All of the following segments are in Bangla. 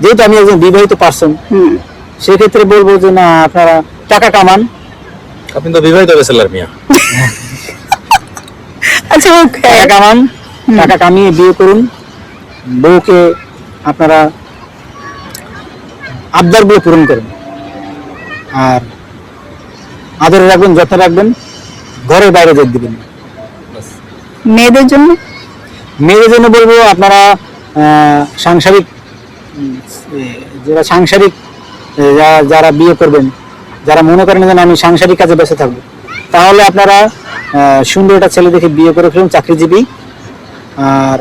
যেহেতু আমি একজন বিবাহিত পার্সন, সেক্ষেত্রে বলবো যে না, আপনারা টাকা কামান। আপনি তো বিবাহিত ব্যাচেলর মিয়া। আচ্ছা, টাকা কামান, টাকা কামিয়ে বিয়ে করুন। বউকে আপনারা আবদারগুলো পূরণ করুন, আর আদরে রাখবেন, যত্ন রাখবেন, ঘরের বাইরে যেতে দিবেন না। মেয়েদের জন্য মেয়েদের জন্য বলবো আপনারা সাংসারিক যারা বিয়ে করবেন, যারা মনে করেন যে আমি সাংসারিক কাজে ব্যস্ত থাকবো, তাহলে আপনারা সুন্দর একটা ছেলে দেখে বিয়ে করে ফেলুন, চাকরিজীবী। আর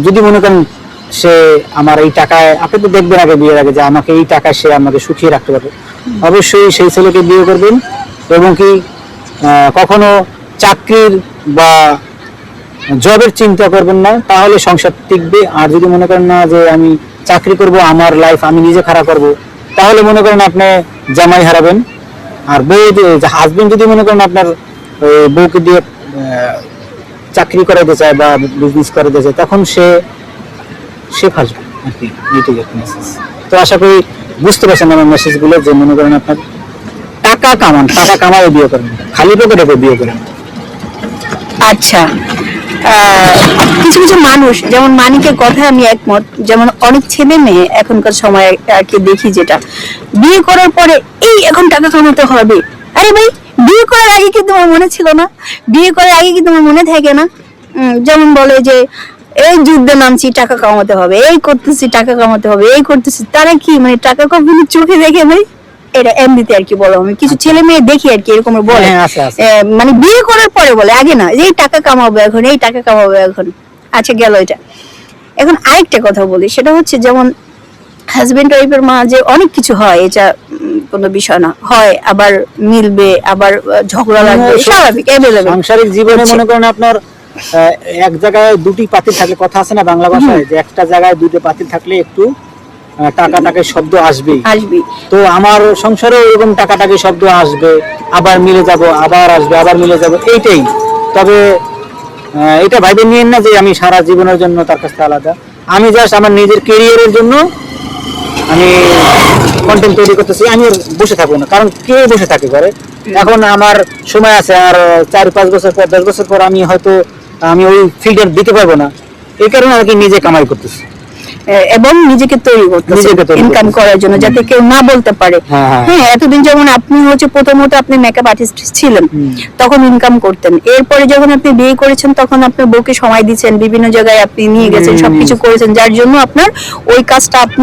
যদি মনে করেন সে আমার এই টাকায়, আপনি তো দেখবেন আগে বিয়ের আগে যে আমাকে এই টাকায় সে আমাকে সুখিয়ে রাখতে পারবে, অবশ্যই সেই ছেলেকে বিয়ে করবেন। এবং কি কখনো চাকরির বা জবের চিন্তা করবেন না, তাহলে সংসার টিকবে। আর যদি মনে করেন না যে আমি চাকরি করব, আমার লাইফ আমি নিজে খারাপ করব, তাহলে মনে করেন আপনি জামাই হারাবেন। আর বউ, হাজবেন্ড যদি মনে করেন আপনার বউকে দিয়ে চাকরি করাতে চায় বা বিজনেস করাতে চায়, তখন সে ফাঁসবে আর কি। এইটাই একটা মেসেজ। তো আশা করি বুঝতে পারছেন আমার মেসেজগুলো, যে মনে করেন আপনার টাকা কামান, টাকা কামায় বিয়ে করেন, খালি পকেটে বিয়ে করেন। আচ্ছা, কিছু কিছু মানুষ, যেমন মানিকের কথা আমি একমত, যেমন অনেক ছেলে মেয়ে এখনকার সময় আর কি দেখি, যেটা বিয়ে করার পরে এই এখন টাকা কামাতে হবে। আরে ভাই, বিয়ে করার আগে কি তোমার মনে ছিল না? বিয়ে করার আগে কি তোমার মনে থাকে না? যেমন বলে যে এই যুদ্ধে নামছি, টাকা কামাতে হবে, এই করতেছি, টাকা কামাতে হবে, এই করতেছি। তারা কি মানে টাকা কখনো চোখে দেখে ভাই? এটা এমনিতে আর কি বলো, আমি কিছু ছেলে মেয়ে দেখি আর কি এরকম বলে, মানে বিয়ে করার পরে বলে, আগে না, এই টাকা কামাবো এখন, এই টাকা কামাবো এখন। আচ্ছা, গেল এটা। এখন আরেকটা কথা বলি, সেটা হচ্ছে যেমন হাজবেন্ড ওয়াইফের মাঝে অনেক কিছু হয়, এটা কোনো বিষয় না, হয় আবার মিলবে, আবার ঝগড়া লাগবে, স্বাভাবিক, অ্যাভেলেবল সাংসারিক জীবনে। মনে করেন আপনার এক জায়গায় দুটি পাতিল থাকলে, কথা আছে না বাংলা ভাষায়, যে একটা জায়গায় দুটো পাতিল থাকলে একটু টাকাটাকে শব্দ আসবেই। তো আমার সংসারে এরকম টাকাটাকে শব্দ আসবে, আবার মিলে যাব, আবার আসবে, আবার মিলে যাব, এইটাই। তবে এটা ভাইবে নিয়েন না যে আমি সারা জীবনের জন্য তার কাছে আলাদা। আমি জাস্ট আমার নিজের ক্যারিয়ারের জন্য আমি কন্টেন্ট তৈরি করতেছি। আমি বসে থাকবো না, কারণ কে বসে থাকে ঘরে? এখন আমার সময় আছে, আর 4-5 বছর পর, 10 বছর পর আমি হয়তো আমি ওই ফিগার দিতে পারবো না। এই কারণে আর কি নিজে কামাই করতেছি এবং নিজেকে তৈরি করতেছে ইনকাম করার জন্য, যাতে কেউ না বলতে পারে। হ্যাঁ, এতদিন যেমন আপনি হচ্ছে প্রথমত আপনি মেকআপ আর্টিস্ট ছিলেন, তখন ইনকাম করতেন। এরপরে যখন আপনি বিয়ে করেছেন, তখন আপনার বউকে সময় দিচ্ছেন, বিভিন্ন জায়গায় আপনি নিয়ে গেছেন, সবকিছু করেছেন, যার জন্য আপনার ওই কাজটা আপনি